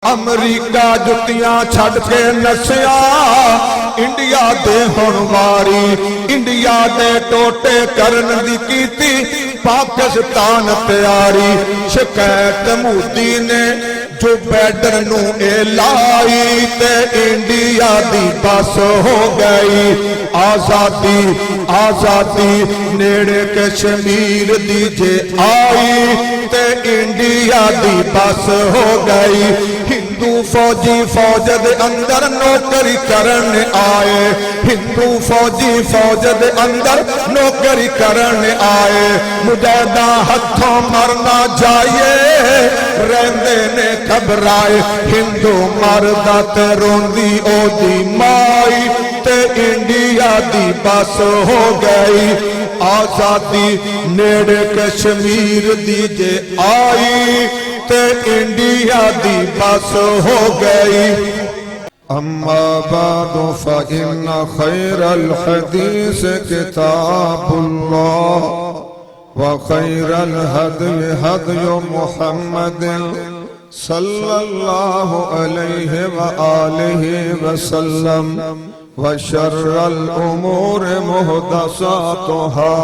अमरीका जुतियां छड़ के नसिया इंडिया दे हुण वारी इंडिया दे टोटे करन दी कीती पाकिस्तान तैयारी शिकायत मोदी ने जो बैडर नू लाई ते इंडिया दी बस हो गई आजादी आजादी नेड़े कश्मीर दी जे आई ते इंडिया दी बस हो गई हिंदू फौजी फौज दे अंदर नौकरी करन आए हिंदू फौजी फौज दे अंदर नौकरी करन आए मुजाहिदा हथों मरना जाए रहंदे ने घबराए हिंदू मरदा ते रोंदी ओदी माई ते इंडिया दी बस हो गई आजादी नेड़े कश्मीर दी जे आई ते इंडिया दी बस हो गई। अम्मा बादु फ़इन्न खैरल हदीस किताबुल्लाह व खैरल हदी हदी मुहम्मदिन सल्लल्लाहु अलैहि व आलिहि वसल्लम व शर्रल उमूर मुहदसातुहा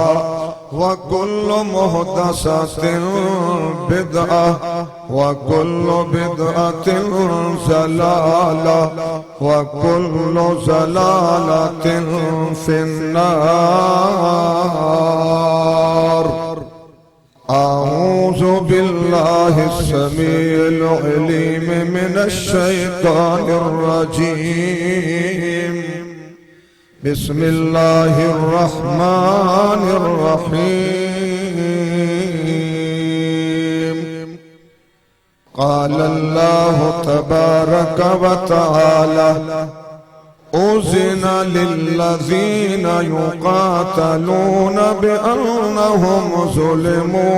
व कुल्लु मुहदसातिन बिदअह व कुल्लु बिदअतिन ज़लाला व कुल्लु ज़लालतिन फिन्नार। अऊज़ु बिल्लाहि समीइल अलीम मिनश शैतानिर रजीम बिस्मिल्लाहिर रहमानिर रहीम। क़ाल अल्लाहु तबारक व तआला उज़िना लिल्लज़ीना युक़ातलूना बिअन्नहुम ज़ुलिमू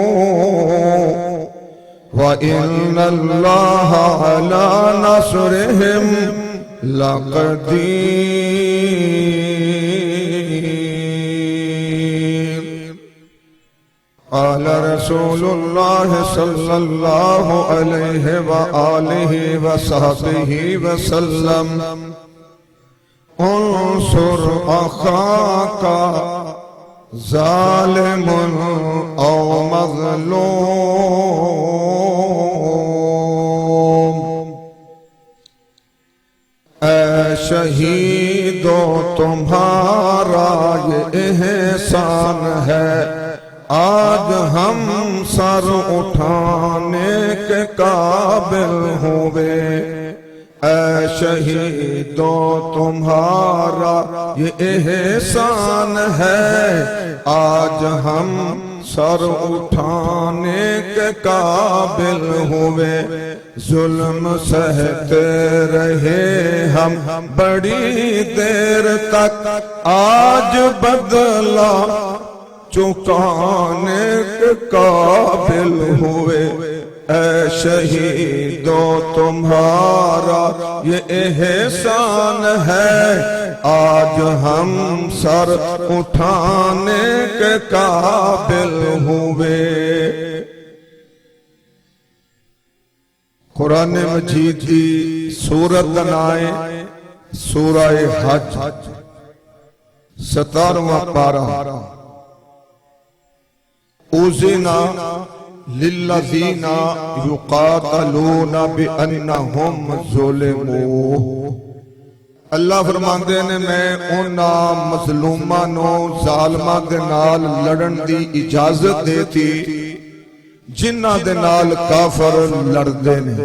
व इन्नल्लाहा अला नस्रिहिम लक़दीर। क़ाल रसूलुल्लाह सल्लल्लाहु अलैहि व आलिहि व सहबिहि वसल्लम उन्सुर अखाका ज़ालिमुन औ मज़लूम। ऐ शहीदो तुम्हारा ये एहसान है आज हम सर उठाने के काबिल हुए। ऐ शहीदो तुम्हारा ये एहसान है आज हम सर उठाने के काबिल हुए। जुल्म सहते रहे हम बड़ी देर तक आज बदला चुकाने के काबिल हुए। ऐ शहीदो तुम्हारा ये एहसान है आज हम सर उठाने के काबिल हुए। कुरान मजीद की सूरत नाए सूरह हज 17वां पारा। उज़िना लिल्लज़ीना युक़ातलूना बिअन्नहुम ज़ुलिमू। अल्लाह फरमांदे ने मैं उन्हां मज़लूमां नूं ज़ालिमां दे नाल लड़न दी इजाजत देती जिन्हां दे नाल काफर लड़दे ने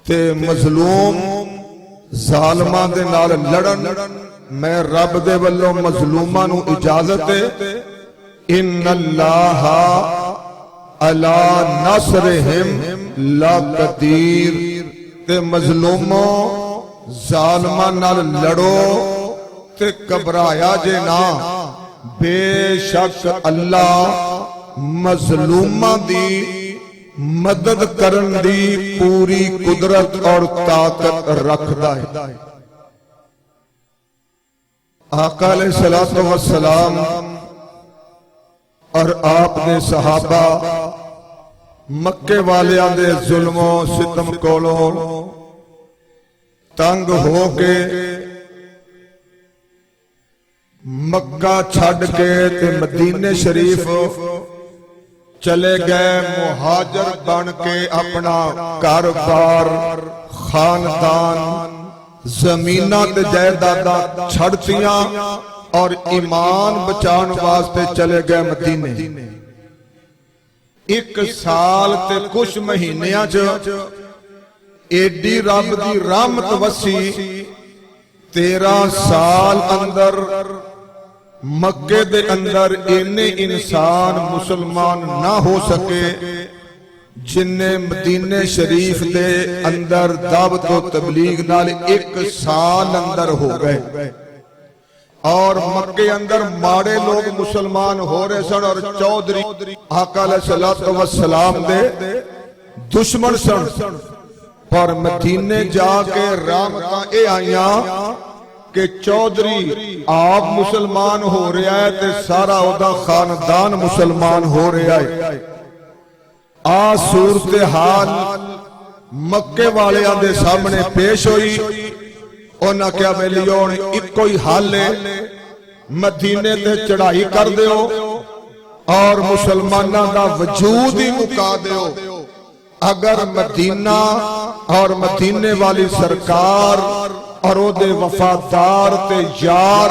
ते मज़लूम ज़ालिमां दे नाल लड़न मैं रब दे वल्लों मज़लूमां नूं इजाजत है। इन्नल्लाहा अला नस्रिहिम लक़दीर। ते मज़लूमों ज़ालिमां नाल लड़ो ते घबराया जे ना बेशक अल्लाह मज़लूमां दी मदद करन दी पूरी कुदरत और ताकत रखदा है। आका अलैहिस्सलातु वस्सलाम और आपने सहाबा मक्के वालियां दे जुल्मों सितम कोलों तंग हो के मक्का छड़ के ते मदीने शरीफ चले गए। मुहाजर बन के अपना घर बार खानदान जमीना ते जायदादा छड़तियां और ईमान बचाने वास्ते चले गए मदीने। एक साल ते कुछ महीनियां च एडी रब दी रहमत वसी 13 साल अंदर मक्के दे अंदर इन्ने इंसान मुसलमान ना हो सके जिन्ने मदीने शरीफ दे अंदर दावत व तबलीग नाल 1 साल अंदर हो गए। और मक्के अंदर माड़े लोग मुसलमान हो रहे सन और चौधरी आका अलैहिस्सलातु वस्सलाम दे दुश्मन सन। पर मदीने जाके रहमतां ए आईया कि चौधरी आप मुसलमान हो रहा है ते सारा ओदा खानदान मुसलमान हो रहा है। आ सूरत हाल मक्के वालियां दे सामने पेश हुई। उन्हें क्या मिलियो इको ही हल है, मदीने ते चढ़ाई कर दियो और मुसलमाना का वजूद ही मुका दियो। अगर मदीना और मदीने वाली सरकार और ओदे वफादार ते यार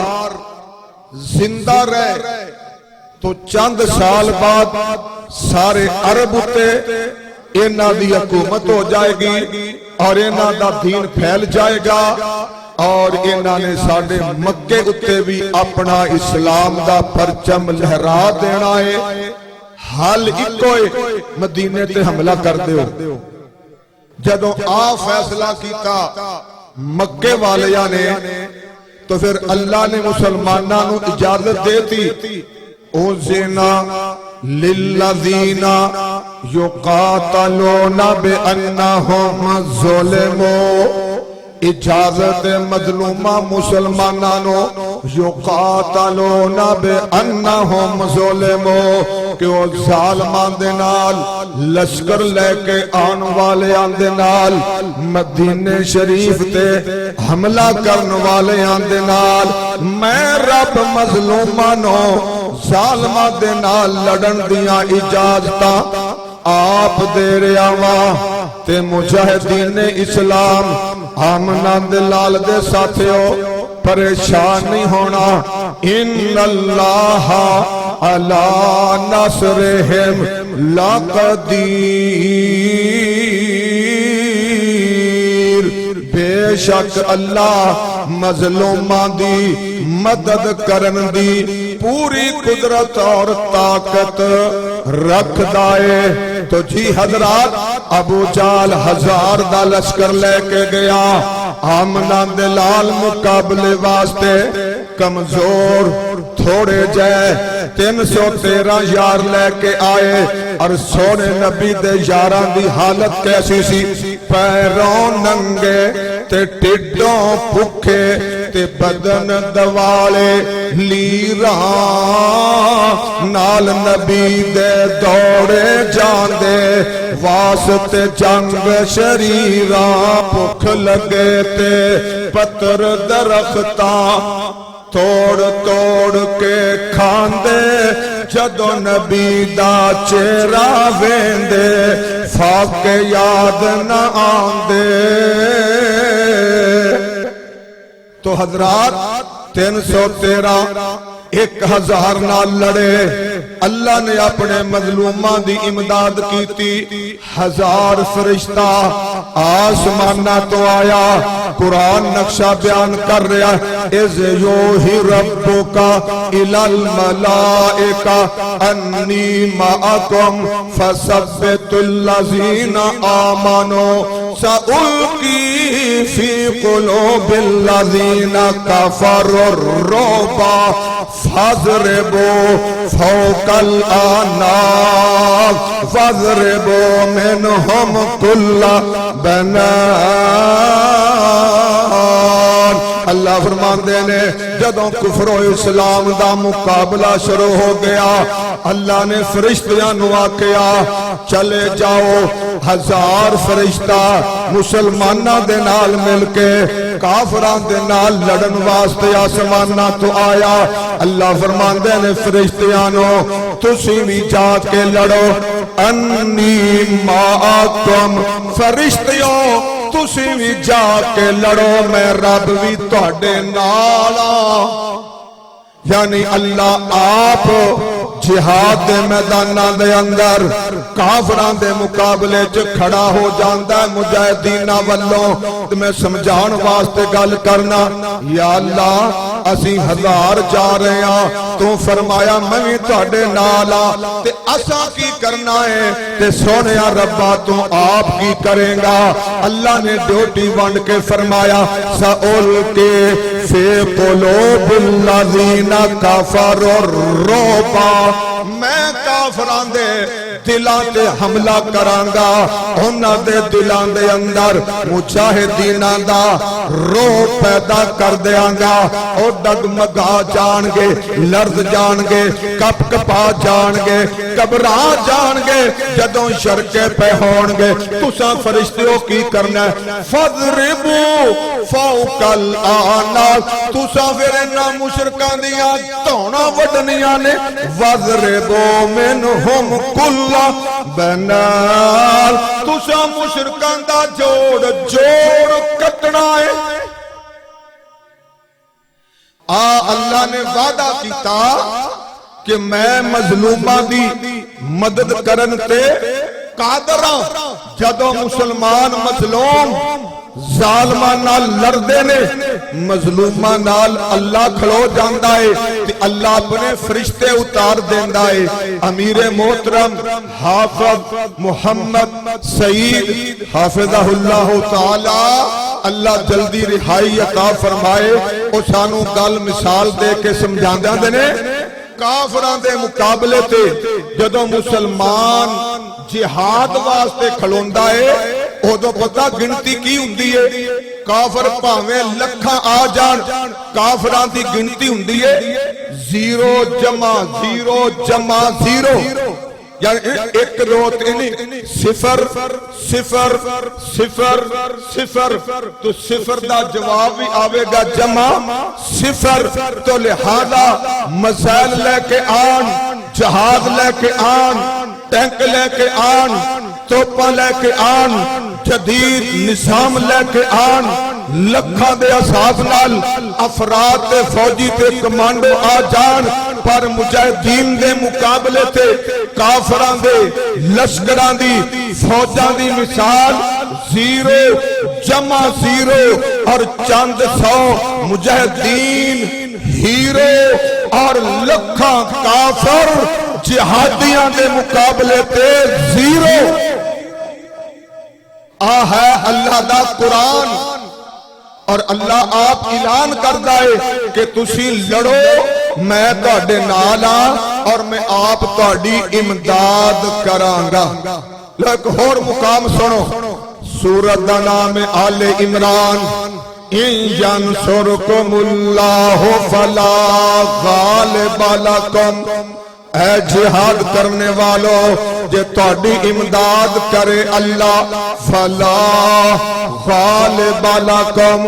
जिंदा रहे तो चंद साल बाद सारे अरब उत्ते इन्हां दी हुकूमत हो जाएगी और इन्हां दा दीन फैल जाएगा। और इन्हां ने साडे मक्के उत्ते भी अपना इस्लाम दा परचम लहरा देना है। हल इको है, मदीने ते हमला कर दियो। जदों आ फैसला किया मक्के वालियां ने तो फिर अल्लाह ने मुसलमाना नू इजाजत देती। ओ ज़िना लिल्लज़ीना युक़ातलूना बिअन्नहुम ज़ुलिमू, इजाजत मजलूमा मुसलमाना नो युक़ातलूना बिअन्नहुम ज़ुलिमू कि वो ज़ालिमां दे नाल लश्कर लेके आन वालियां दे नाल मदीने शरीफ ते हमला करने वालियां दे नाल मैं रब मजलूमां नो ज़ालिमां दे नाल लड़न दियां इजाजतां आप दे रहा वा। ते मुजाहिदीन इस्लाम आमना दे लाल दे साथियों परेशान नहीं होना। इन्नल्लाह अला नसरिहिम लक़दीर, बेशक अल्लाह मजलूमां दी मदद करन दी पूरी कुदरत और ताकत रखदा है। तो जी हजरात अबू जाल 1000 दा लश्कर लेके गया आमना दे लाल मुकाबले वास्ते कमजोर थोड़े जाए 313 यार लेके आए। और सोने नबी दे यारां दी हालत कैसी सी, पैरों नंगे ते टिड्डों भुखे ते बदन दवाले लीरा नाल नबी दे दौड़े जांदे वास्ते जंग शरीरा। भुख लगे ते पत्तर दरख्तां तोड़ तोड़ के खांदे, जदों नबी दा चेहरा वेंदे फाके याद न आंदे। तो हजरात 313 1000 नाल लड़े। अल्लाह ने अपने मजलूमां दी इमदाद की। 1000 फरिश्ता आसमाना तो आया। कुरान नक्शा बयान कर रहा है इज़ यूही रब्बुका इलल मलाइका अन्नी मअकुम फसब्बितुल लज़ीना आमनू सउल्की फी कुलूबिल लज़ीना कफरुर रुबा फज़रिबू फौकल अनाक फज़रिबू मिनहुम कुल्ला बनान। अल्लाह अल्लाह फरमाते ने जदों कुफर और इस्लाम दा मुकाबला शुरू हो गया अल्लाह ने फरिश्तियां नु आखिया चले जाओ 1000 फरिश्ता मुसलमाना दे नाल मिलके काफरां दे नाल लड़न वास्ते आसमाना तो आया। अल्लाह फरमाते ने फरिश्तियां नु तुसी भी जाके लड़ो अन्नी माअकुम फरिश्तियों तुसी भी जाके लड़ो मैं रब भी तुहाडे नाल आ। यानी अल्लाह आप जिहाद दे मैदाना दे अंदर काफरां दे मुकाबले च खड़ा हो जांदा है मुजाहिदीना वल्लों। ते मैं समझाउण वास्ते गल करना या अल्लाह असी 1000 जा रहे हां तू फरमाया मैं भी तुहाडे नाल आ ते असां की करना है ते सोहणिया रब्बा तू आप की करेगा। अल्लाह ने ड्यूटी वंड के फरमाया सउल के फे कुलूबिल लज़ीना कफरू रोबा मैं काफरां दे दिलां ते हमला करांगा उन्हां दे दिलां दे अंदर मुजाहिदीनां दा रोह पैदा कर देंगा और डगमगा जाणगे लर्ज जाणगे कप कपा जाणगे घबरा जाणगे जदों शरके पे होणगे। तुसां फरिश्तियों की करना फज़रिबू फौकल आनाक तुसां फिर इन्हां मुशरकां दियां धौणां वड्डनियां ने वज़रिबू मिनहुम कुल्ला बनाल तुसां मुशरकां दा जोड़ जोड़ कटना है। अल्लाह ने वादा किया कि मैं मजलूमां दी मदद करन ते कादर हां। जदों मुसलमान मजलूम जालमां नाल लड़दे ने मजलूमां नाल अल्लाह खलो जांदा है ते अल्लाह अपने फरिश्ते उतार देंदा है। अमीर मोहतरम हाफिज मुहम्मद सईद हाफिज़हुल्लाह ताला अल्लाह जल्दी रिहाई अता फरमाए ओ सानू गल मिसाल दे के समझांदे ने काफरां दे मुकाबले ते जदों मुसलमान जिहाद वास्ते खलोंदा है उदों पता गिनती की हुंदी है। काफर भावें लखां आ जाण काफरां दी गिनती हुंदी है 0 जमा 0 जमा 0 यानी एक रोत नहीं 0 0 0 0 तो 0 दा जवाब भी आवेगा जमा 0। तो लिहाजा मसाइल लेके आन जहाज लेके आन टैंक लेके आन तोपा लेके आन जदीद निजाम लेके आन लखां दे असास नाल अफराद ते फौजी ते कमांडो आ जान पर मुजाहिदीन दे मुकाबले ते काफरां दे लश्करां दी फौजां दी मिसाल 0 जमा 0 और चंद 100 मुजाहिदीन हीरो और लखां काफर जिहादियां दे मुकाबले ते 0। आ है अल्लाह दा कुरान और अल्लाह आप ऐलान करता है कि तुसी लड़ो मैं तुहाडे नाल आ और मैं आप तुहाडी इमदाद करांगा। एक होर मुकाम सुनो सूरत दा नाम है आले इमरान इन यंसुरकुमुल्लाहु फला गालिब लकुम ऐ जिहाद करने वालों जे तुहाडी इमदाद करे अल्लाह फला गालिब लकुम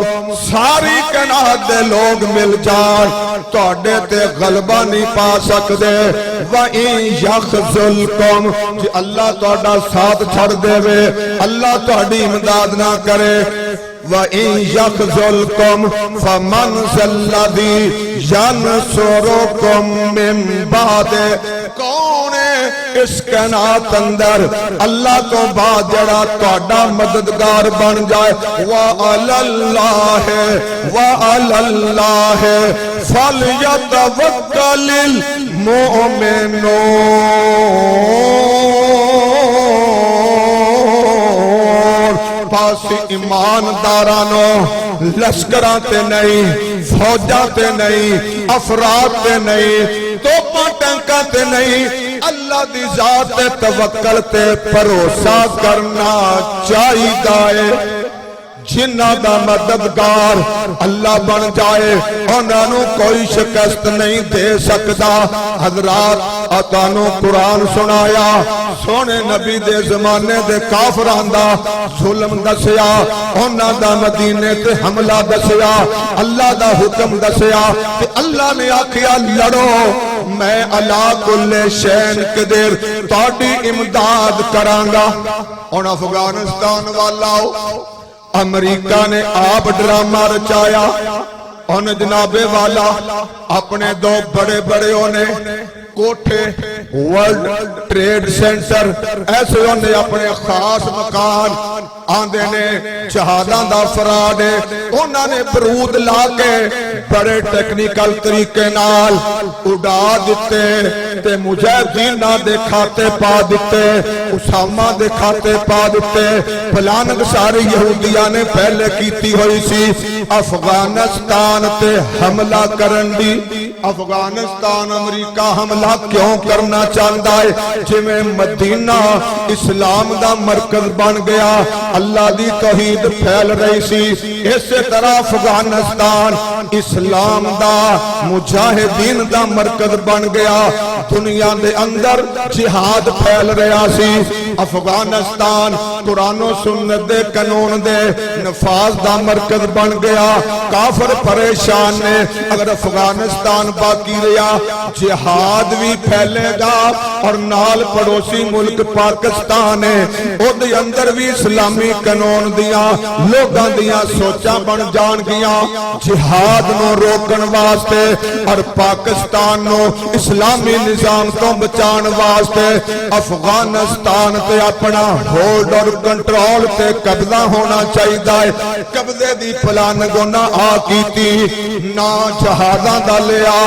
सारी कायनात दे लोग मिल जान तुहाडे ते गलबा नहीं पा सकदे। व इन यखजुलकुम जे अल्लाह तुहाडा साथ छड़ देवे अल्लाह तुहाडी इमदाद ना करे व इन यखजुलकुम फमन ज़ल्लज़ी यंसुरुकुम मिन बाद कौन है इस कायनात अंदर अल्लाह तो बाद जड़ा तुहाडा मददगार बन जाए। व अलल्लाह फलयतवक्कलिल मुमिनून पास ईमानदारानो लश्करां ते नहीं फौजां ते नहीं अफराद ते नहीं तोपां टैंकां ते नहीं अल्लाह दी जात ते तवक्कल ते भरोसा करना चाहिदा है। जिन्हां दा मददगार अल्लाह बन जाए उन्होंने कोई शिकस्त नहीं दे सकता। हजरात तुहानू कुरान सुनाया, सोने नबी दे जमाने दे काफरां दा जुल्म दसिया, उन्हां दा मदीने ते हमला दसिया, अल्लाह दा हुक्म दसिया ते अल्लाह ने आखिया लड़ो, मैं अला कुल्ले शैन कदीर तुहाडी इमदाद करांगा। हुण अफगानिस्तान वाला अमरीका ने आप ड्रामा रचाया, उन जनाबे वाला अपने दो बड़े बड़े होने कोठे वर्ल्ड ट्रेड सेंटर ऐसे उन्हें अपने खास मकान आंदे ने जहाज़ां दा फराड है, उन्होंने बरूद ला के बड़े टेक्निकल तरीके नाल उड़ा दिते ते मुजाहिदीनां दे खाते पा दिते, उसामा दे खाते पा दिते। फलानक सारे यहूदियां ने पहले कीती हुई सी अफगानिस्तान ते हमला करन दी। अफगानिस्तान अमरीका हमला क्यों करना चाहता है? जिवें मदीना इस्लाम दा मरकज बन गया, अल्लाह दी तौहीद फैल रही सी, इसे तरह अफगानिस्तान इस्लाम दा मुजाहिदीन दा मरकज बन गया। दुनिया दे अंदर जिहाद फैल रहा सी। अफगानिस्तान कुरानो सुन्नत दे कानून दे नफाज दा मरकज बन गया। काफिर परेशान ने, अगर अफगानिस्तान बाकी रहा जिहाद भी फैलेगा और नाल पड़ोसी मुल्क पाकिस्तान है, उहदे अंदर भी इस्लामी कानून दियां लोगां दियां सोचां बन जाणगियां जिहाद नूं रोकण वास्ते और पाकिस्तान नूं इस्लामी निजाम तो बचाण वास्ते। अफगानिस्तान ते अपना होल्ड और कंट्रोल ते कब्जा होना चाहिए। कब्जे दी प्लानिंग उन्हां आ कीती, ना जहाज़ां दा लिया,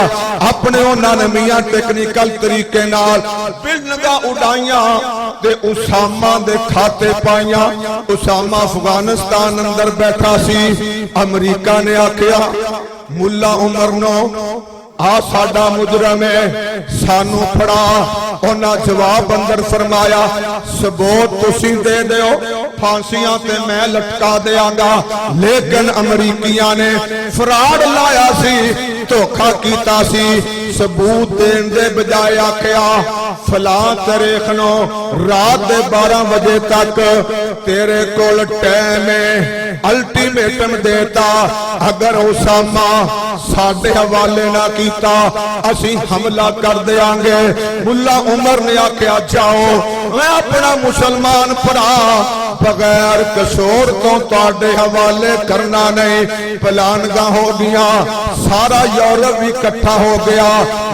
अपने उन्होंने मियां टेक्निकल तरीके नाल बिल्डिंगां उड़ाइयां ते उसामा दे खाते पाइया। उसामा अफगानिस्तान अंदर बैठा सी। अमरीका ने आखिया मुल्ला उमर नो आ साडा मुजरम है, सानू फड़ा। उन्हां जवाब अंदर फरमाया सबूत तुसी दे दिओ, फांसियां ते मैं लटका देंगा। लेकिन अमरीकियां ने फराड लाया सी, धोखा कीता सी। सबूत देने दे बजाय आखिया फलां तारीख नो रात दे 12 बजे तक तेरे कोल टाइम है। अल्टीमेटम देता, अगर उसामा साडे हवाले ना कीता असी हमला कर देंगे। मुल्ला उमर ने आखिया जाओ, मैं अपना मुसलमान भरा बगैर कसूर तो तुहाडे हवाले करना नहीं। प्लानिंगां हो गया, सारा यूरोप भी इकट्ठा हो गया,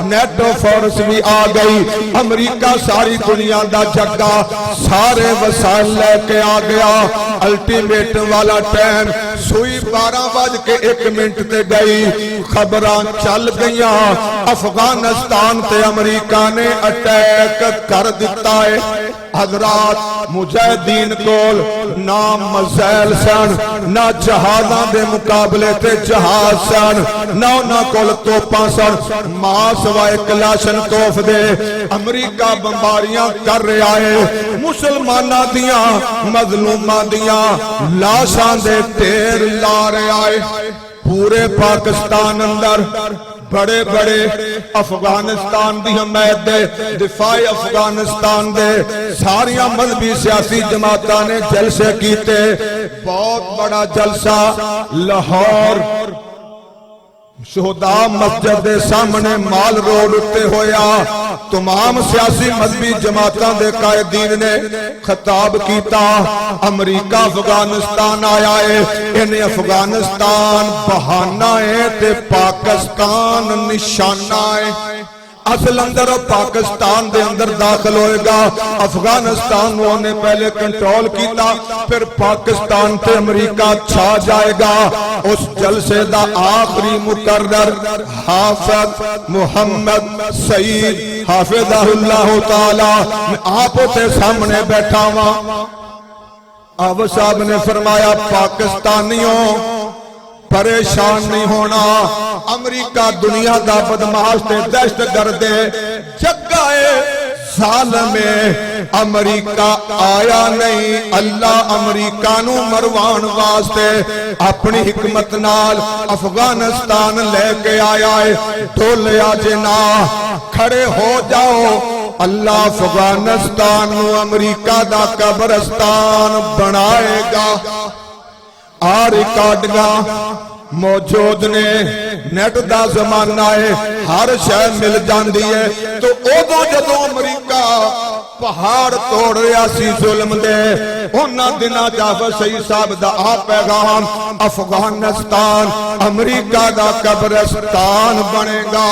नेटो फोर्स भी आ गई, अमरीका सारी दुनिया का जग्गा सारे वसाइल लेके आ गया। अल्टीमेटम वाला टाइम सुई 12:01 ते गई। खबरां चल गई अफगानिस्तान ते अमरीका ने अटैक कर दिता है। हजरात मुजाहिदीन कोल ना मज़ैल सन, ना जहाज़ां दे मुकाबले ते जहाज सन, ना उन्हां कोल तोपां सन। मां सवाए कलाशनकोफ दे अमरीका बंबारियां कर रहा है। मुसलमानां दियां मजलूमां दियां लाशां दे ढेर ला रहा है। पूरे पाकिस्तान अंदर बड़े बड़े अफगानिस्तान की हमायत दे दिफाए अफगानिस्तान दे सारिया मजहबी सियासी जमातां ने जलसे कीते। बहुत बड़ा जलसा लाहौर शोहदा मस्जिद के सामने माल रोड उत्ते होया। तमाम सियासी मजहबी जमातां दे कायदीन ने खिताब किया। अमरीका अफगानिस्तान आया है, इन्हें अफगानिस्तान बहाना है ते पाकिस्तान निशाना है। असल अंदर पाकिस्तान दे अंदर दाखिल होएगा। अफगानिस्तान उन्हें पहले कंट्रोल किया, फिर पाकिस्तान ते अमरीका छा जाएगा। उस जलसे दा आखिरी मुकर्रर हाफिज मुहम्मद सईद हाफिज़हुल्लाह ताला मैं आप ते सामने बैठा हुआ। अब साहब ने फरमाया पाकिस्तानियों परेशान नहीं होना। अमरीका दुनिया का बदमाश ते दहशतगर्द जग्गा है, ज़ालिम अमरीका आया नहीं। अल्लाह अमरीका नू मरवाण वास्ते अपनी हिकमत नाल अफगानिस्तान लेके आया है। ढोलिया जिना खड़े हो जाओ, अल्लाह अफगानिस्तान नू अमरीका दा कब्रिस्तान बनाएगा। आ रिकॉर्डिंगां मौजूद ने, नेट दा जमाना है, हर शय मिल जाती है। तो उदों जदों अमरीका पहाड़ तोड़ रहा सी जुल्म दे, उन्हां दिनां जाफर सईद साहब दा आ पैगाम, अफगानिस्तान अमरीका दा कब्रिस्तान बनेगा।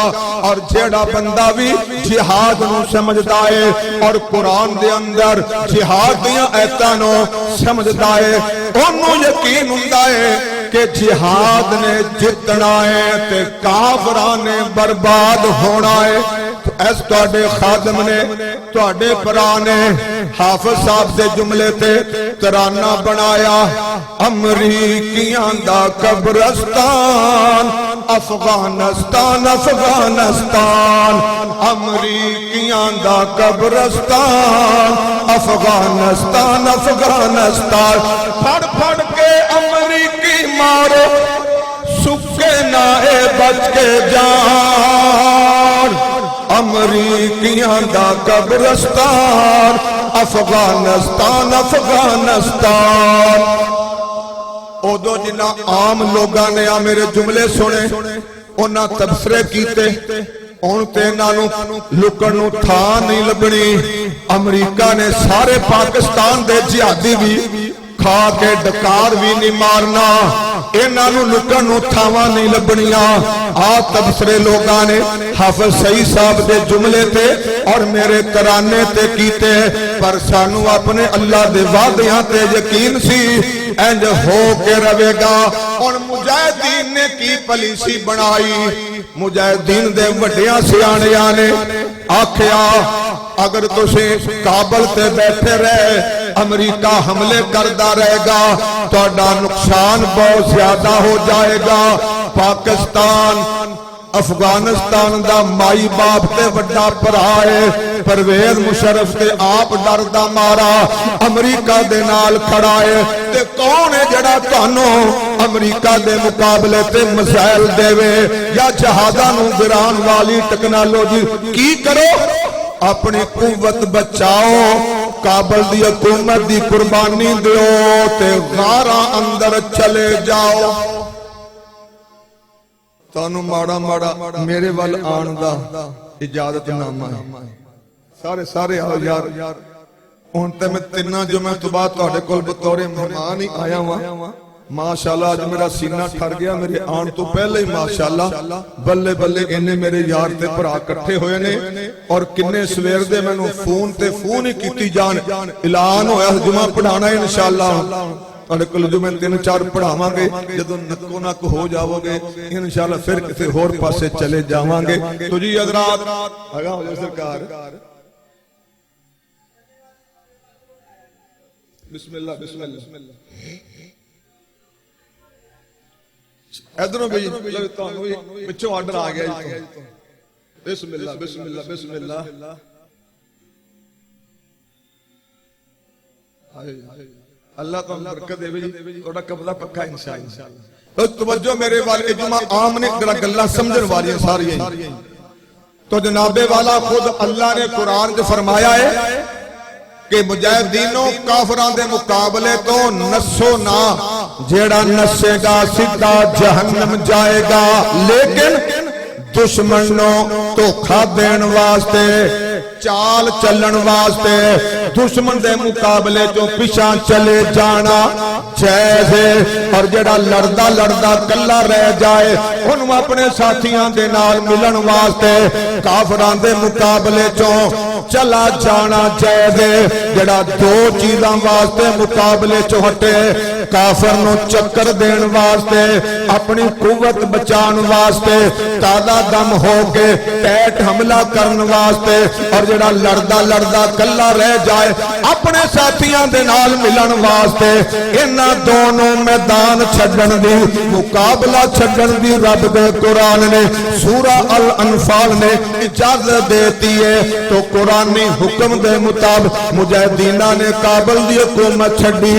और जेड़ा बंदा भी जिहाद नू समझदा है और कुरान दे अंदर जिहाद दियां आयतां नू समझदा है, ओनू यकीन हुंदा है कि जिहाद ने जितना है ते काफरां ने बर्बाद होना है। तो ऐस तुहाडे खादम ने, तुहाडे भरा ने हाफिज साहब दे जुमले ते तराना बनाया, अमरीकियां दा कब्रिस्तान अफगानिस्तान अफगानिस्तान, अमरीकियां दा कब्रिस्तान अफगानिस्तान अफगानिस्तान। फड़ फड़ के अमरीकी मारो, सुके नाए बच के जान, अमरीकियां दा कब्रिस्तान अफगानिस्तान अफगानिस्तान। उदों जिन्ना आम लोगों ने आ मेरे जुमले सुने, उन्हां तबसरे कीते, हुण ते इन्हां नूं लुकण नूं थां नहीं लभणी। अमरीका ने सारे पाकिस्तान दे जिहादी भी खा के डकार भी नहीं मारना, इन्हां नूं लुकण नूं थावां नहीं लभणियां। आ तबसरे लोगां ने हाफिज सईद साहब दे जुमले ते और मेरे तराने ते कीते, पर सानू अपने अल्लाह दे वादियां ते यकीन सी इंज हो के रवेगा। हुण मुजाहिदीन ने की पॉलिसी बनाई, मुजाहिदीन दे वड्डियां सियाणियां ने आखिया, अगर तुसी काबल ते बैठे रहे अमरीका हमले करता रहेगा, तुहाडा नुकसान बहुत ज्यादा हो जाएगा। पाकिस्तान अफगानिस्तान दा माई बाप ते वड्डा भरा है, परवेज मुशर्रफ ते आप डर दा मारा अमरीका दे नाल खड़ा है। ते कौन है जड़ा तुहानू अमरीका दे मुकाबले ते मिसाइल देवे या जहाज़ां नू गिराण वाली टेक्नोलॉजी? की करो, अपनी कुव्वत बचाओ, काबल दी हुकूमत दी कुर्बानी दो ते गारा अंदर चले जाओ। तानू माड़ा माड़ा मेरे वाल आन दा इजाजतनामा है। सारे सारे आओ यार, हुण ते मैं तिन्ना जुमे तो बाद तुहाडे कोल बतौरे मेहमान ही आया वां। माशाअल्लाह अज मेरा सीना ठर गया, मेरे आन तो पहले ही माशाअल्लाह बल्ले बल्ले इन्ने मेरे यार ते भरा इकट्ठे होए ने। और किन्ने सवेर दे मैनू फोन ते फोन ही कीती जान, ऐलान होया जुमा पढ़ाना है इंशाअल्लाह। तुहाडे कोल जुमे 3-4 पढ़ावांगे, जदों नक्को नक हो जाओगे इंशाअल्लाह फिर किसी होर पासे चले जावांगे। तो जी हजरात आगा हो जाए सरकार, बिस्मिल्लाह बिस्मिल्लाह। इधरों भी पिछों ऑर्डर आ गया, बिस्मिल्लाह बिस्मिल्लाह बिस्मिल्लाह। अल्लाह तो बरकत देवे जी, थोड़ा कब्जा पक्का इंशाअल्लाह। तो तवज्जो मेरे वाले जुमा आम ने जरा गल्लां समझण वालियां सारियां। तो जनाबे वाला खुद अल्लाह ने कुरान च फरमाया है कि मुजाहिदीनों काफरां दे मुकाबले तो नसो ना, जेड़ा नसेगा सीधा जहन्नम जाएगा। लेकिन दुश्मनों धोखा देन वास्ते, चाल चलन वास्ते, दुश्मन दे मुकाबले चो पिछा चले जाना जायज़ है। और जेड़ा लड़दा लड़दा कल्ला रह जाए, उन्होंने अपने साथियों के नाल मिलन वास्ते काफरां दे मुकाबले चो चला जाना जायज़ है। जेड़ा दो चीज़ां वास्ते मुकाबले चो हटे, काफर नूं चक्कर देण वास्ते, अपनी कुवत बचाउण वास्ते, ताज़ा दम हो के टैट हमला करन वास्ते, और जिहड़ा लड़दा लड़दा कल्ला रह जाए अपने साथियां दे नाल मिलन वास्ते, इन्हां दोनों मैदान छड्डण दी, मुकाबला छड्डण दी रब दे कुरान ने सूरा अल अनफाल ने इजाजत देती है। तो कुरानी हुक्म दे मुताबिक मुजाहिदीना ने काबल दी हुकूमत छड्डी,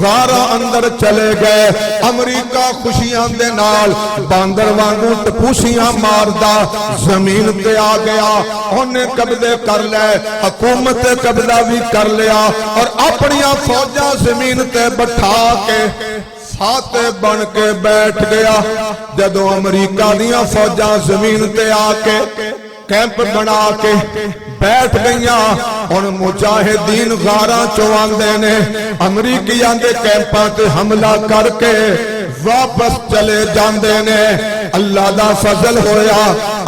गारा अंदर चले गए। अमरीका खुशियां दे नाल बांदर वांगू टपूसियां मारदा जमीन ते आ गया, उन्हें कब्जे कर ले, हुकूमत कब्जा भी कर लिया, और अपनी फौजा जमीन ते बैठा के फाते बन के बैठ गया। जदों अमरीका दियां फौजा जमीन ते आके कैंप बना के बैठ गईया, हुण मुजाहिदीन गारा चो आंदे ने, अमरीकियां दे कैंपां ते हमला करके वापस चले जांदे ने। अल्लाह दा फजल होया,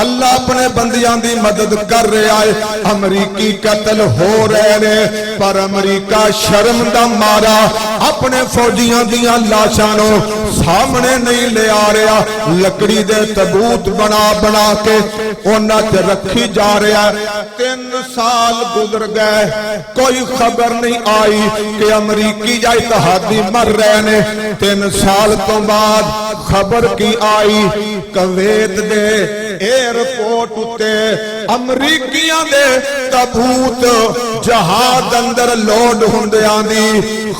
अल्लाह अपने बंदियां दी मदद कर रहा है। अमरीकी कतल हो रहे ने, पर अमरीका शर्म दा मारा अपने फौजियां दियां लाशां नूं सामने नहीं ले आ रहा, लकड़ी दे तबूत बना बना के उन्हां ते रखी जा रहा। 3 साल गुजर गए, कोई खबर नहीं आई कि अमरीकी या इत्तेहादी मर रहे ने। 3 साल तो बाद खबर की आई, कवेत दे एयरपोर्ट उत्ते अमरीकियां दे तबूत जहाज अंदर लोड हुंदियां दी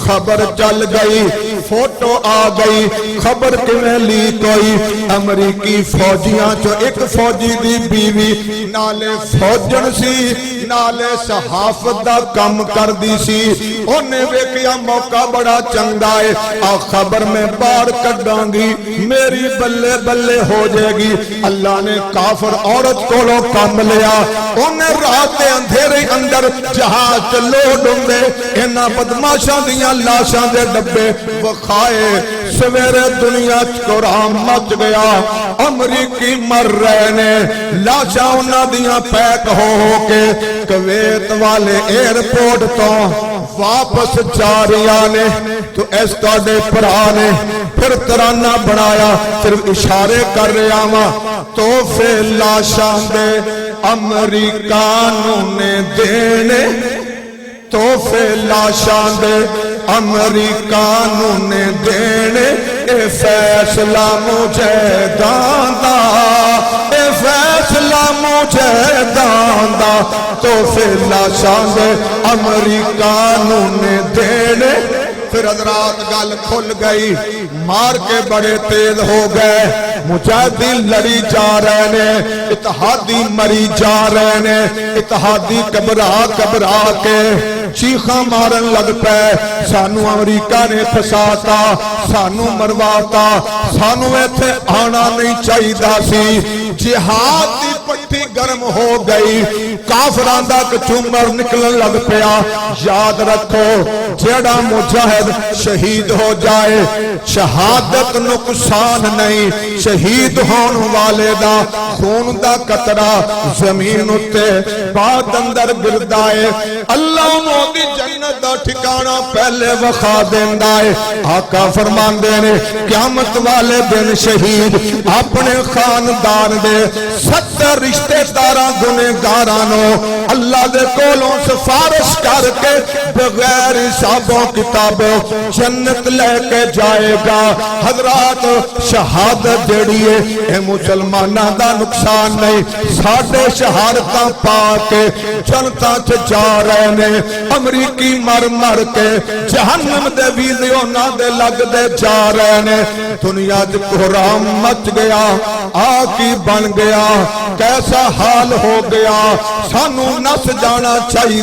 खबर चल गई, फोटो आ गई। खबर किवें लीक होई? अमरीकी फौजियां चो एक फौजी दी बीवी नाले फौजन सी, नाले सहाफत दा काम करदी सी। उन्हें वेखिया मौका बड़ा चंगा है, आ खबर में बाहर कड्डांगी, मेरी बल्ले बल्ले हो जाएगी। अल्लाह ने काफर औरत कोलों काम लिया, उन्हें रात के अंधेरे अंदर जहाज लोड होंदे इन्हां बदमाशां दियां लाशां दे डब्बे वखाए। सवेरे दुनिया कोराम मच गया, अमरीकी मर रहे ने, लाशां उन्हां दियां पैक हो के कवेत वाले एयरपोर्ट तो वापस जा रही ने। तो इस तुहाडे भरा ने फिर तराना बनाया, सिर्फ इशारे कर रहा वा, तोहफे लाशां दे अमरीका नूं ने देने, तोहफे लाशां दे अमरीका नूं ने देने। ए फैसला मुजाहिदां दा, ए फैसला मुजाहिदां दा, तोहफे लाशां दे अमरीका नूं ने देने। फिर हजरात गल खुल गई, मार के बड़े तेज हो गए। मुजाहिदीन लड़ी जा रहे ने, इत्तेहादी मरी जा रहे ने। इत्तेहादी घबरा घबरा के चीखा मारन लग पे, सानू अमरीका ने फसाता, सानू मरवाता, सानू इत्थे आना नहीं चाहिदा सी। जिहाद दी पट्टी गर्म हो गई, काफरां दा कचूमर निकलन लग पिया। याद रखो, जेड़ा मुजाहिद शहीद हो जाए, शहादत नुकसान नहीं, शहीद होने वाले दा खून दा कतरा जमीन उत्ते बाद अंदर गिरदा है। अल्लाह मोदी जन्नत दा ठिकाना पहले वखा देंदा है। आका फरमांदे ने, क़यामत वाले दिन शहीद अपने खानदान दे 70 रिश्तेदारां गुनेगारां नूं अल्लाह दे कोलों सिफारिश करके बगैर हिसाबों किताबों जन्नत लेके जाएगा। हजरात, शहादत जेड़ी है ये मुसलमाना दा नुकसान नहीं, साडे शहादतां पा के जनता च जा रहे ने। अमरीकी मर मर के जहन्नम दे वीज़े उन्हां दे लगदे जा रहे ने। दुनिया च कोहराम मच गया, आ की बन गया, कैसा हाल हो गया। सानू नस जाना चाहिए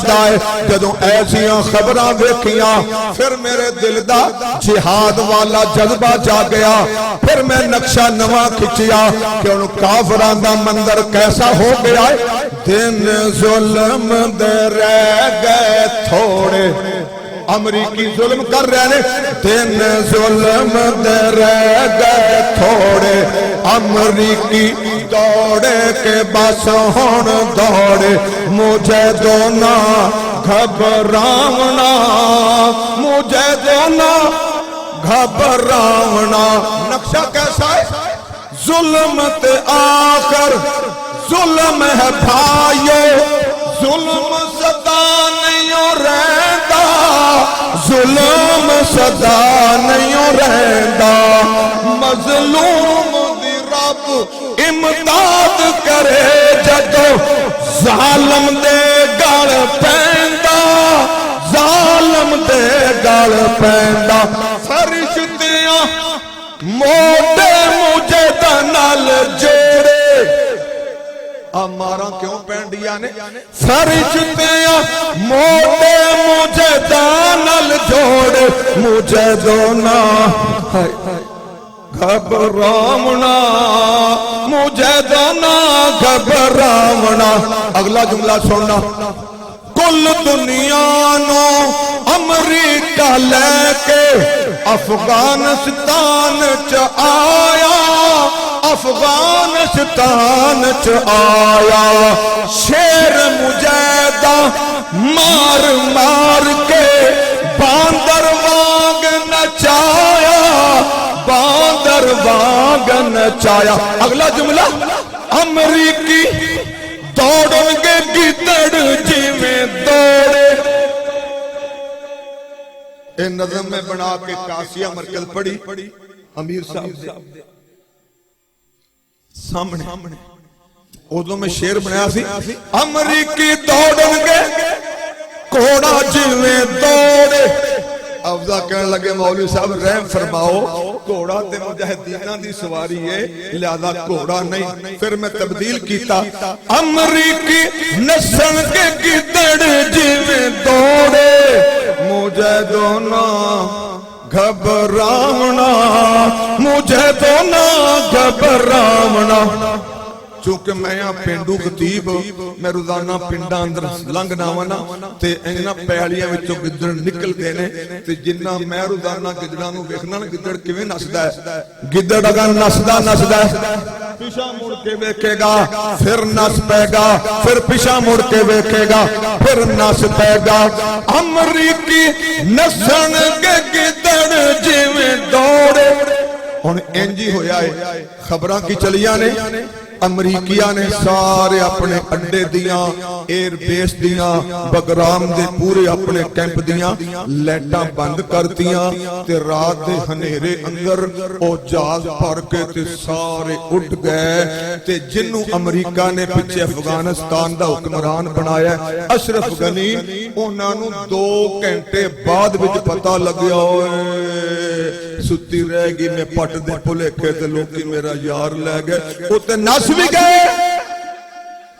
जदों ऐसियां खबरां वेखियां, फिर मेरे दिल दा जिहाद वाला जज्बा जागया। फिर मैं नक्शा नवा खिंचिया कि हुण काफरां दा मंदिर कैसा हो गया है। दिन जुल्म दे रह गए थोड़े, अमरीकी जुल्म कर रहे ने, दिन जुल्म दे रह गए थोड़े। अमरीकी दौड़े के बस हुण दौड़े, मुझे दोना घबरावना, मुझे दोना घबरावना। नक्शा कैसा है? जुल्म ते आखिर जुल्म है भाइयों, जुल्म सदा नहीं रहता, जुल्म सदा नहीं रहता। मजलूम दी रब इमदाद करे जदो जालम दे गल पैंदा, जालम दे गल पैंदा। फरिश्तियां मोटे मुझे नाल जोड़े, मारा क्यों पैंडिया ने? फरिश्तियां मोटे मुझे नाल जोड़े, मुझे दोना घबरावना, मुझे दोना घबरावना। अगला जुमला सुनना। कुल दुनिया नो अमरीका लेके अफगानिस्तान च आया, अफगानिस्तान च आया। शेर मुजैदा मार मार के बांदर वांग नचाया, बांदर वांग नचाया। अगला जुमला। अमरीकी दौड़ेंगे गिदड़ जिमें दौड़े। नज़म में बना के कासिया मरकल पड़ी अमीर साहब सामने, उदों में शेर बनाया सी। अमरीकी दौड़ेंगे घोड़ा जिमें दौड़े। अफजा कहने लगे मौलवी साहब रहम फरमाओ, घोड़ा ते मुजाहिदीना दी सवारी है, लिहाजा घोड़ा नहीं। फिर मैं तब्दील कीता। अमरीकी नस्ल के गिदड़ जिमें दौड़े, मुझे दोना घबरावना, मुझे दोना घबरावना। चूंकि मैं यहाँ पेंडू खतीब, मैं रोजाना पिंडा अंदर लंघना वना ते इन्हां पैलियां विचों गिद्दड़ निकलदे ने ते जिन्ना मैं रोजाना गिद्दड़ां नूं वेखना ना, गिद्दड़ किवें नसदा है। गिद्दड़ अगर नसदा नसदा पिछा मुड़ के वेखेगा, फिर नस पेगा, फिर पिछा मुड़ के वेखेगा, फिर नस पेगा। अमरीकी नसन के गिद्दड़ जिवें दौड़े। हुण इंज ही होया है। खबरां की चलियां ने, अमरीकिया ने सारे अपने अड्डे दियां, एयरबेस दियां, बगराम दे पूरे अपने कैंप दियां लाइटां बंद करतियां ते रात दे हनेरे अंदर ओ जहाज भर के ते सारे उड़ गए। ते जिन्नू अमरीका ने पिछे अफगानिस्तान दा हुक्मरान बनाया अशरफ गनी, उन्हां नू 2 घंटे बाद विच पता लग्या सुती रहेगी मैं पट दे भुलेखे ते लोकी मेरा यार लै गए, उते नस भी गए।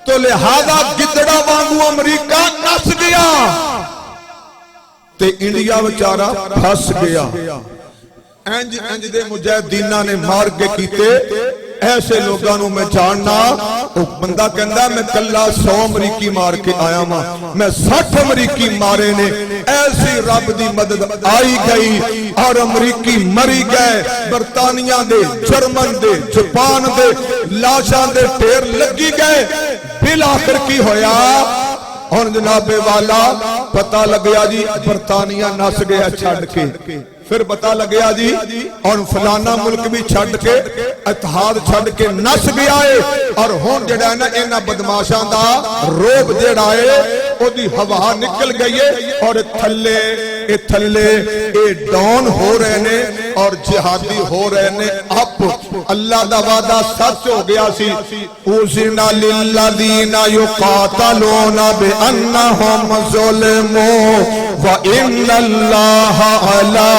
तो लिहाजा गिदड़ा वांगू अमरीका नस गया ते इंडिया बेचारा फस गया। इंज इंज दे मुजाहिदीना ने मार के कीते। ऐसे लोगों को मैं जानना, बंदा कहता मैं कला 100 अमरीकी मार के आया वा, मैं 60 अमरीकी मारे ने। ऐसी रब दी मदद आई गई और अमरीकी मरी गए। बरतानिया दे, जर्मन दे, जापान दे लाशां दे ढेर लगी गए। बिल आखिर की होया? और जनाबे वाला पता लग गया जी बरतानिया नस गया छड़ के। फिर पता लग गया जी और फलाना मुल्क भी छड़ के, इतिहाद छड़ के नस गया है। और हुण जिहड़ा ना इन्हां बदमाशां दा रोब जिहड़ा है ओदी हवा निकल गई है और थल्ले ए डाउन हो रहे ने और जिहादी हो रहे ने अप। अल्लाह दा वादा सच हो गया सी। उज़िना लिल्लज़ीना युक़ातलूना बिअन्नहुम ज़ुलिमू व इन्नल्लाह अला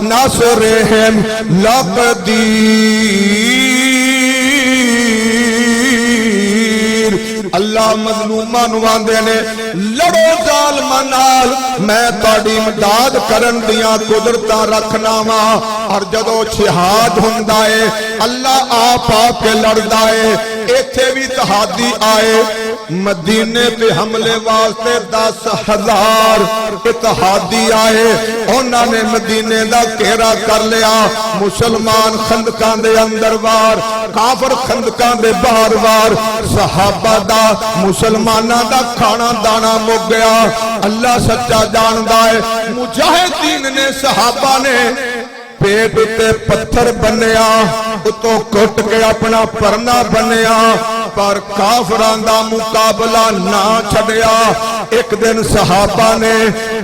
नस्रिहिम लक़दीर। अल्लाह मज़लूमां नूं आंदे ने लड़ो ज़ालिमां नाल, मैं तुहाडी इमदाद करन दियां कुदरतां रखना वा। और जदों जिहाद हुंदा है अल्लाह आप आके लड़दा है। इत्थे भी तहादी आए, मदीने ते हमले वास्ते 10,000 इत्तेहादी आए। उन्होंने मदीने दा घेरा कर लिया। मुसलमान खंदकां दे अंदर वार, काफर खंदकां दे बाहर वार। सहाबा दा मुसलमाना दा खाना दाना मुक गया। अल्लाह सच्चा जानदा है, मुजाहिदीन ने सहाबा ने पेट उत्ते पत्थर बन्निया, उतों कुट के अपना परना बन्निया, पर काफरां दा मुकाबला ना छड़िया। एक दिन सहाबा ने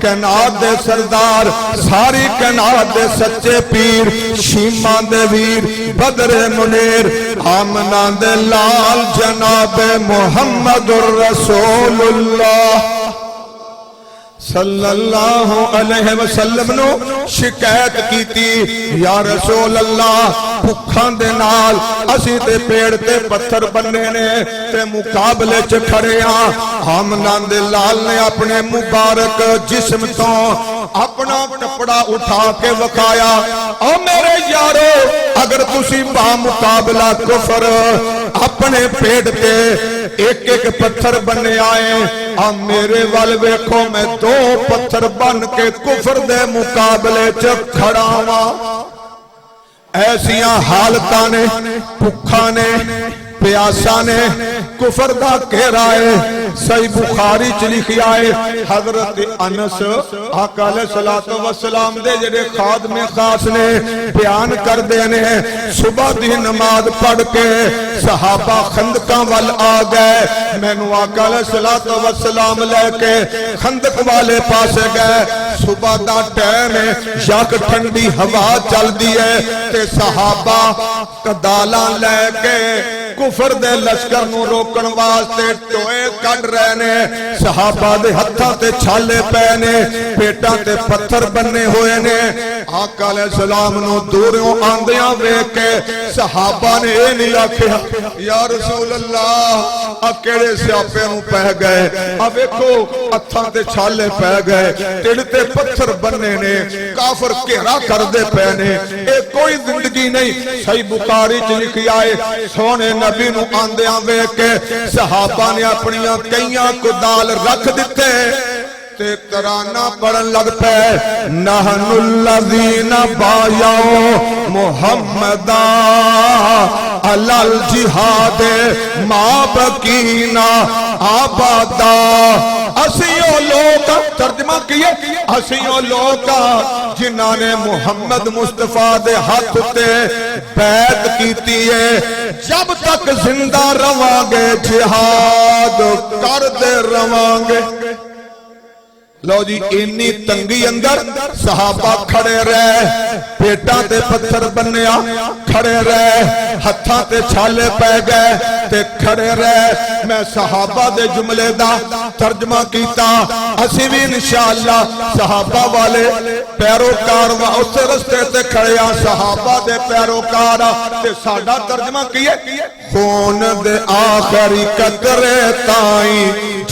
कैनात दे सरदार, सारी कैनात दे सच्चे पीर, शीमा दे वीर, बदरे मुनीर, आमना दे लाल जनाबे मुहम्मदुर रसूलुल्लाह सल्लल्लाहु अलैहि वसल्लम नो शिकायत कीती, या रसूल अल्लाह भुखां दे नाल असी ते पेड़ ते पत्थर बन्ने ने ते मुकाबले च खड़े हां। आमना दे लाल ने अपने मुबारक जिस्म तो अपना कपड़ा उठा के वखाया। ओ मेरे यारो, अगर तुसी बा मुकाबला कुफर अपने पेट ते एक एक पत्थर बने आए, आ मेरे वाल वेखो, मैं दो पत्थर बन के कुफर दे मुकाबले च खड़ा वां। ऐसिया हालत ने, भुखा ने, प्यासा ने, कुफर दा घेरा है। सही बुखारी च लिखिया है, हजरत अनस आका अलैहिस्सलातु वस्सलाम दे जेड़े खादमे खास ने बयान करदे ने, सुबह दी नमाज पढ़ के सहाबा खंदकां वल आ गए। मैनू आका अलैहिस्सलातु वस्सलाम लेके खंदक वाले पासे गए। सुबह दा टाइम है, यक ठंडी हवा चलदी है ते सहाबा कदाला लेके कुफर दे लश्कर नू रोकण वास्ते टोए कढ रहे ने। सहाबा दे हत्थां ते छाले पै ने, पेटां ते पत्थर बन्ने होए ने। आका अलैहिस्सलाम नू दूरों आंदियां वेख के सहाबा ने ये नहीं आखिया, या रसूल अल्लाह आ केड़े स्यापे नू पै गए, आ वेखो हत्थां ते छाले पै गए, ढिड ते पत्थर बन्ने ने, काफर घेरा करदे पै ने, ए कोई जिंदगी नहीं। सही बुखारी च लिखिया है, सोने नबी नू आंदियां वेख के सहाबा ने अपनियां कईयां कुदाल रख दिते ते तराना पढ़न लग पे, नहनुल्लज़ीना बायाओ मुहम्मदा अलल जिहाद मा बकीना आबादा। असियो लोग, तर्जमा किए, असियो लोग जिन्हां ने मुहम्मद मुस्तफा दे हाथ ते बैत कीती है, जब तक जिंदा रवांगे जिहाद करदे रवांगे। लो जी, इन्नी तंगी अंदर सहाबा खड़े रहे, पेटां ते पत्थर बन्निया खड़े रहे, हत्थां ते छाले पै गए ते खड़े रहे। मैं सहाबा दे जुमले दा तर्जमा कीता, असी भी इंशाअल्लाह सहाबा वाले पैरोकार वा उस रस्ते ते खड़े आ, सहाबा दे पैरोकार ते साडा तर्जमा कीए, खून दे आखिरी कतरे ताई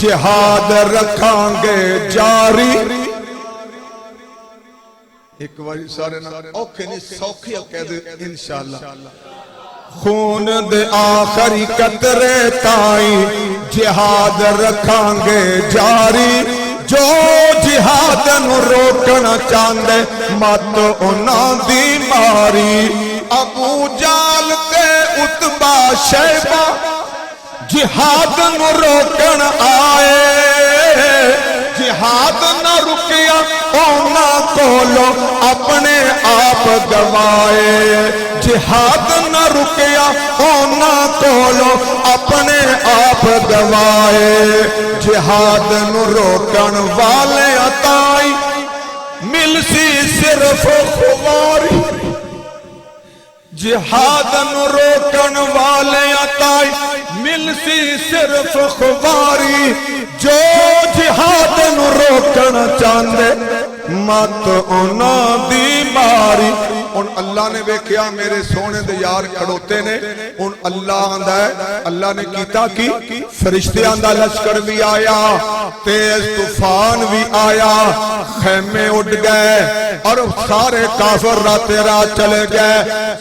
जिहाद रखांगे जारी। एक बारी सारे ना औखे नहीं सौखे कह दे इंशाअल्लाह। खून दे आखिरी कतरे ताई जिहाद रखांगे जारी, जो जिहाद नू रोकना चाहते मत उन्हां दी मारी। अबू जाल ते उतबा शैबा जिहाद नू रोकन आए, जिहाद न रुकिया उन्हां कोलो अपने आप गवाए। जिहाद न रुकिया उन्हां कोलो अपने आप गवाए। जिहाद नू रोकन वाले ताई मिलसी सिर्फ खुमारी। जिहाद नू रोकन वाले ताई मिलसी सिर्फ खुमारी। जो जिहाद नू रोकन चाहते मत उन्हां दी मारी। हुण अल्लाह ने वेख्या मेरे सोने दे यार खड़ोते ने, हुण अल्लाह आंदा है, अल्लाह ने कीता कि फरिश्तियां दा लश्कर भी आया, तेज तूफान भी आया, खेमे उड़ गए और सारे काफिर राते रात चले गए।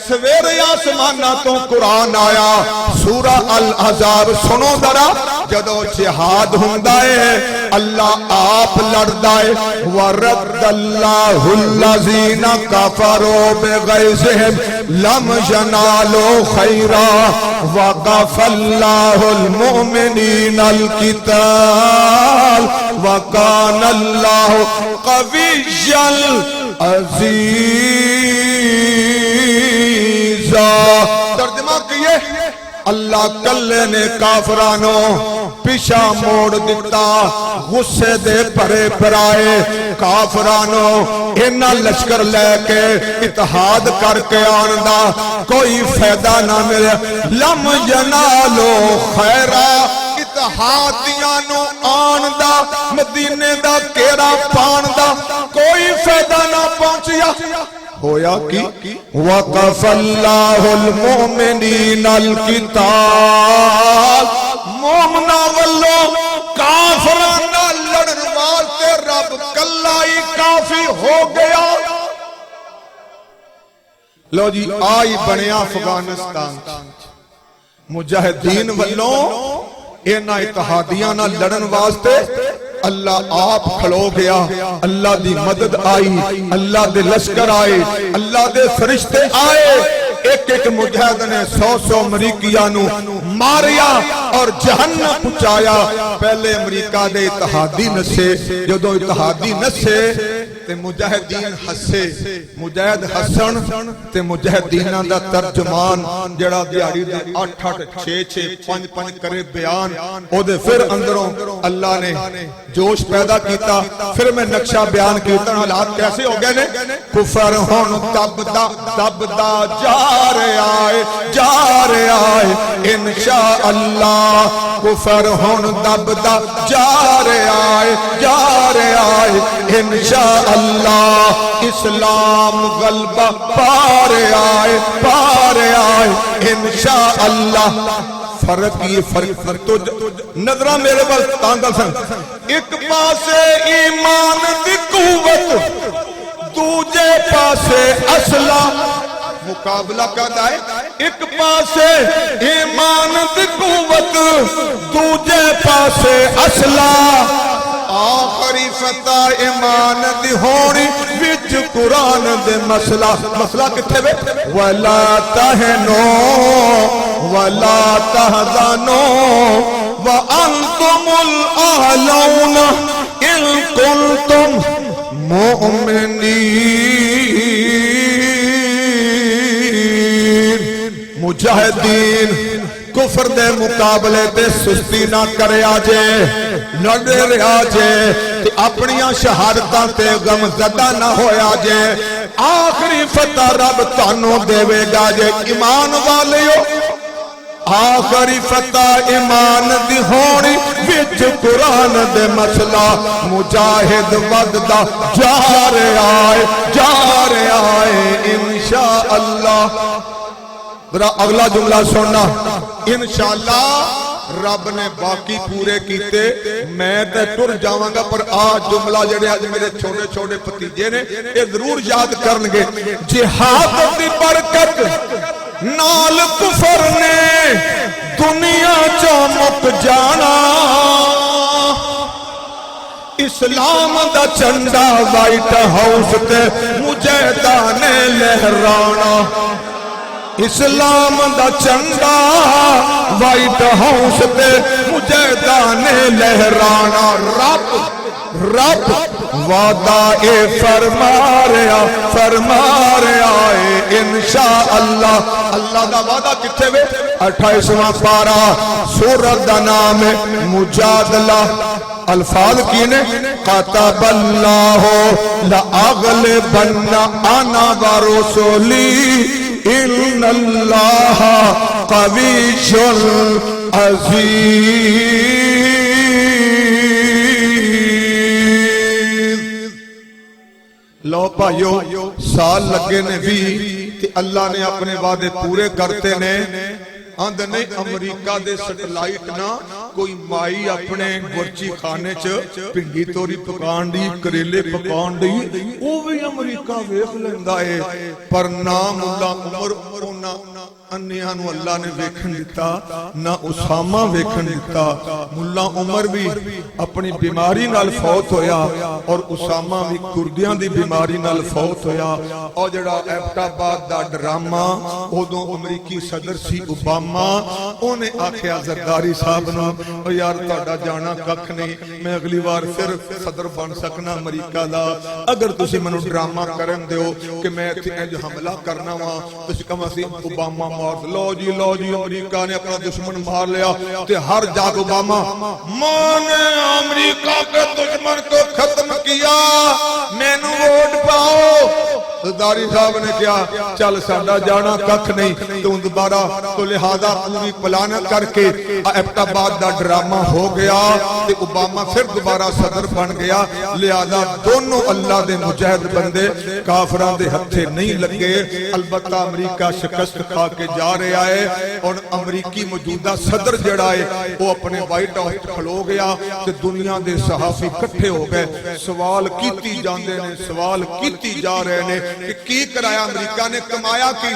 सवेरे आसमाना तो कुरान आया, सूरा अल अहज़ाब सुनो जरा। जदों जिहाद हुंदा है अल्लाह आप लड़दा है, वरद्दल्लाहुल लज़ीना कफरू बिग़ैज़िहिम लम यनालू खैरा वक़फ़ल्लाहुल मुमिनीनल क़िताल वकानल्लाहु क़विय्यन अजीजा। तर्जमा किए अल्लाह कल्ले ने काफरानो पिछा मोड़ दिता, गुस्से दे भरे भराए काफरानो इन्ना लश्कर लैके इतिहाद करके आन दा कोई फायदा ना मिले। लम जनालो खैरा इतिहादियां नु आन दा मदीने दा केरा पान दा कोई फायदा ना पहुंचिया। होया कि वक़फ़ल्लाहुल मुमिनीनल क़िताल, मोमना वल्लों काफिरां नाल लड़न वास्ते रब कल्ला ही काफी हो गया। लो जी आई बनया अफगानिस्तान मुजाहिदीन वल्लों इन्हां इत्तेहादियां नाल लड़न वास्ते अल्लाह आप खलो गया। अल्लाह दी मदद आई, अल्लाह दे लश्कर आए, अल्लाह दे फरिश्ते आए। एक एक मुजाहिद ने 100 अमरीकिया नु मारिया और जहन्नम पहुंचाया। पहले अमरीका दे इत्तेहादी नसे, जदों इत्तेहादी नसे ते मुजाहिदीन हसे, मुजाहिद हसन ते मुजाहिदीनां दा तर्जमान जेड़ा दिहाड़ी दे 8-8 6-6 5-5 करे बयान ओदे फिर अंदरों अल्लाह ने जोश पैदा किया। फिर मैं नक्शा बयान कीता हालात कैसे हो गए ने। कुफर हुण दबदा दबदा जा रहा है, जा रहा है इंशा अल्लाह। कुफर हुण दबदा जा रहा है, जा रहा है इंशा अल्लाह। इस्लाम गलबा पार आए, पार आए इंशा अल्लाह। फर्क ये फर्क तो नजर मेरे पास तांगल सन। एक पासे ईमान दी कुव्वत, दूजे पासे असला मुकाबला करता है। एक पासे ईमान दी कुव्वत, दूजे पासे असला। आखरी फतह ईमान दी होनी विच कुरान दे मसला। मसला किथे वे? वला तहनो वला तहज़नो व अंतुमुल अहलौना इन कुंतुम मुमिनीन। मुजाहिदीन कुफर दे मुकाबले ते सुस्ती ना करे जे, लड़े रहा जे ते अपनियां शहादतां ते गमज़दा ना होया जे। आखिरी फतह रब तानू देवेगा जे ईमान वालियो। आखिरी फतह ईमान दी होनी विच कुरान दे मसला। मुजाहिद वददा जा रहा है, जा रहा है इंशा अल्लाह। जरा अगला जुमला सुनना। इंशाअल्लाह रब ने बाकी पूरे कीते, मैं तो टुर जावांगा पर आज जुमला जेड़े आज मेरे छोटे छोटे भतीजे ने ये जरूर याद करनगे। जिहाद दी बरकत नाल कुफर ने दुनिया चो मुक जाना। इस्लाम दा झंडा व्हाइट हाउस ते मुजाहिदां ने लहराना। इस्लाम दा झंडा व्हाइट हाउस पे मुजाहिदां ने लहराना। रब रब वादा ए फरमा रहा है इंशा अल्लाह। अल्लाह दा वादा किथे वे? 28वां पारा सूरत दा नाम है मुजादला। अल्फाज की ने कतबल्लाहु ला अगलिबन्ना अना व रुसुली इन्नल्लाह कवियुल अज़ीज़। लो भाइयों साल लगे ने भी ते अल्लाह ने अपने वादे पूरे करते ने। आंद नहीं अमरीका दे सैटेलाइट ना कोई माई अपने बुर्ची खाने च भिंडी तोरी पकान दी, करेले पकान दी, वो भी अमरीका वेख लेंदा है। पर ना मुल्ला उमर उन्ना अन्नियां नूं अल्लाह ने वेखण दिता, ना उसामा वेखण दिता। मुल्ला उमर भी अपनी बीमारी नाल फौत होया और उसामा भी कुर्दियां दी बीमारी नाल फौत होया। और जड़ा एबटाबाद दा ड्रामा उदों अमरीकी सदर सी ओबामा उन्हें आख्या जरदारी साहब नूं ओ यार तुहाडा जाना कख नहीं, मैं अगली बार फिर सदर बन सकना अमरीका दा, अगर तुसीं मैनूं ड्रामा करन दिओ कि मैं इत्थे इंज हमला करना वा, तुसीं कहो असीं ओबामा मार, लो जी अमरीका ने अपना दुश्मन मार लिया ते हर जाग ओबामा, मैंने अमरीका के दुश्मन को खत्म किया, मैनूं वोट पाओ। सरदारी साहब ने कहा चल साडा जाना कख नहीं, तू दोबारा, तो लिहाजा पूरी प्लान करके एबटाबाद का ड्रामा हो गया ते ओबामा फिर दोबारा सदर बन गया। लिहाजा दोनों अल्लाह दे मुजाहिद बंदे काफरां दे हत्थे नहीं लगे। अलबत्ता अमरीका शिकस्त खा के जा रहा है और अमरीकी मौजूदा सदर जड़ा है वो अपने वाइट हाउस खलो गया ते दुनिया के सहाफी इकट्ठे हो गए, सवाल कीती जांदे ने, सवाल कीती जा रहे ने कि की कराया अमरीका ने, कमाया की,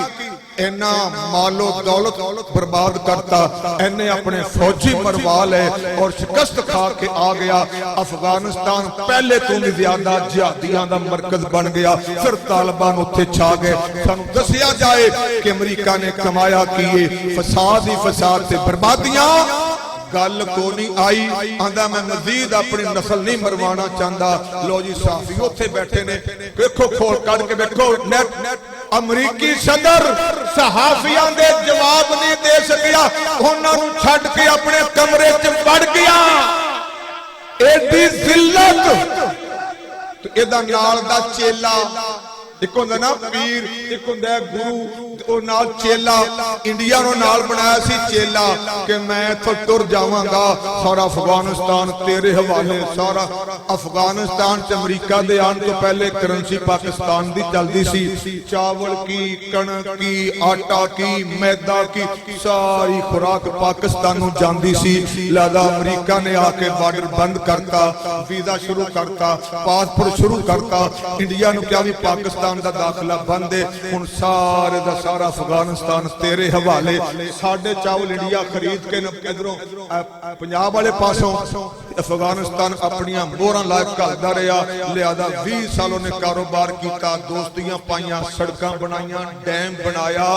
इन्ना मालो दौलत बर्बाद करता, इन्हें अपने फौजी मरवा ले और शिकस्त खा के आ गया। अफगानिस्तान पहले तो भी ज्यादा जिहादियों का मरकज बन गया, फिर तालिबान उत्थे छा गए। सानू दसिया जाए कि अमरीका ने कमाया की, फसाद ही फसाद से बर्बादियां, गल को नहीं आई। आंदा मैं मजीद अपनी नस्ल नहीं मरवाना चाहता। लो जी साफी उत्थे बैठे ने, देखो खोल कट के देखो नेट, अमरीकी सदर सहाफियां दे जवाब नहीं दे सकिया, उन्होंने छड्ड के अपने कमरे च वड़ गया। एडी जिल्लत। तो एदा नाल दा चेला, एक होंदा ना पीर, एक होंदा गुरु, ओ नाल चेला, इंडिया नो नाल बनाया सी चेला कि मैं इथों टुर जावांगा, सारा अफगानिस्तान तेरे हवाले। सारा अफगानिस्तान च अमरीका दे आने तो पहले करंसी पाकिस्तान दी चलदी सी, चावल की, कणक की, आटा की, मैदा की, सारी खुराक पाकिस्तान नूं जांदी सी। लिहाजा अमरीका ने आके बॉर्डर बंद करता, वीजा शुरू करता, पासपोर्ट शुरू करता। इंडिया नूं क्या भी पाकिस्तान दा दाखला बंद है, हुण सारे दा सारा अफगानिस्तान तेरे हवाले। साडे चावल इंडिया खरीद के इधरों पंजाब वाले पासों अफगानिस्तान अपनियां मोहरां ला घलदा रहा। लिहाजा 20 सालों ने कारोबार किया, दोस्तियां पाइयां, सड़कां बनाइयां, डैम बनाया।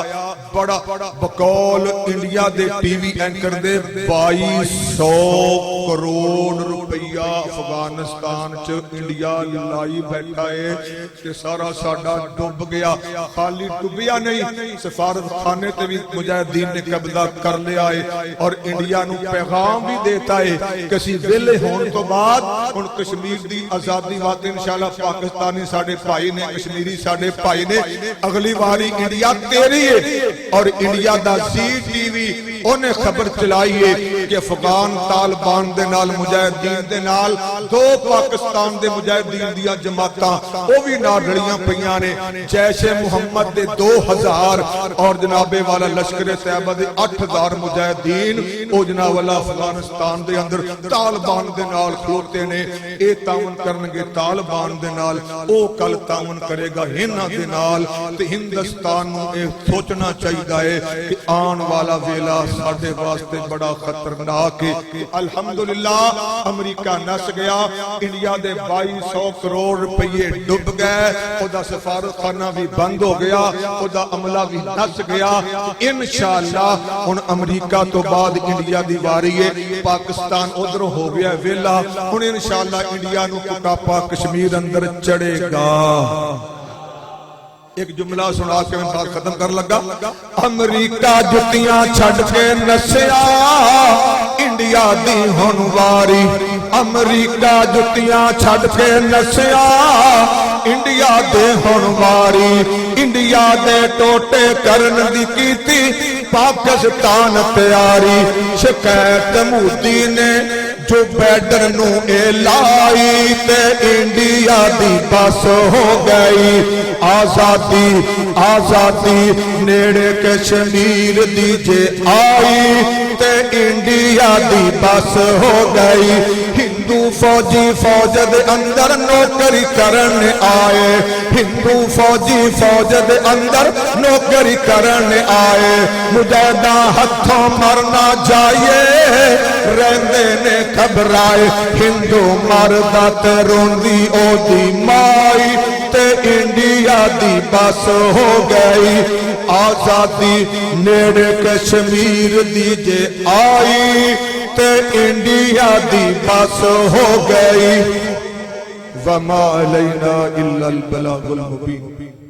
बड़ा बकौल इंडिया दे टीवी एंकर दे 2200 करोड़ रुपया अफगानिस्तान च इंडिया लाई बैठा है कि सारा साडा डुब गया। खाली डुबिया नहीं, सफारत खाने ते भी मुजाहिदीन ने कब्जा कर लिया है और इंडिया नूं पैगाम भी देता है कि असीं वेले होने तो बाद हुण कश्मीर दी आजादी वास्ते इंशाअल्लाह पाकिस्तानी साडे भाई ने, कश्मीरी साडे भाई ने, अगली बारी इंडिया तेरी है। और इंडिया दा CTV उन्हें खबर चलाई है कि अफगान तालिबान दे नाल मुजाहिदीन दे नाल दो पाकिस्तान दे मुजाहिदीन दियां जमातां वो भी नाल रलियां पईयां ने। जैशे मुहम्मद दे 2000 और जनाबे वाला लश्कर तैयबा दे 8000 मुजाहिदीन ओ जनाब वाला अफगानिस्तान दे अंदर तालिबान दे नाल खलोते ने। ए तावन करनगे तालिबान दे नाल, ओ कल तावन करेगा इन्हां दे नाल। ते हिंदुस्तान नूं ए सोचना चाहिदा है कि आने वाला वेला साडे वास्ते बड़ा खतरनाक है। अल्हम्दुलिल्लाह अमरीका नस गया, इंडिया दे 2200 करोड़ रुपये डुब गए, ओदा सफारत खाना भी बंद हो गया, ओदा अमला भी नस गया। इंशाअल्लाह हुण अमरीका तो बाद इंडिया दी वारी है, पाकिस्तान उधरों हो गया वेला। हुण इंशाअल्लाह इंडिया नूं कुटापा कश्मीर अंदर चढ़ेगा। एक जुमला सुना के मैं बात खत्म कर लगा। अमरीका जुतियां छड़ के नसिया, इंडिया दी हुण वारी। अमरीका जुतियां छड़ के नसिया, इंडिया दे हुण वारी। इंडिया दे टोटे करन दी कीती पाकिस्तान तैयारी। शिकायत मोदी ने जो बैडर नू ए लाई ते इंडिया दी बस हो गई। आजादी आजादी नेड़े कश्मीर दी जे आई ते इंडिया दी बस हो गई। हिंदू फौजी फौज दे अंदर नौकरी करन आए, हिंदू फौजी फौज दे अंदर नौकरी करन आए। मुजाहिदा हथों मरना जाइए रहंदे ने घबराए। हिंदू मरदा ते रोंदी ओदी माई ते इंडिया दी बस हो गई। आजादी नेड़े कश्मीर दी जे आई ते इंडिया दी बस हो गई। वमा अलैना इल्लल बलागुल मुबीन।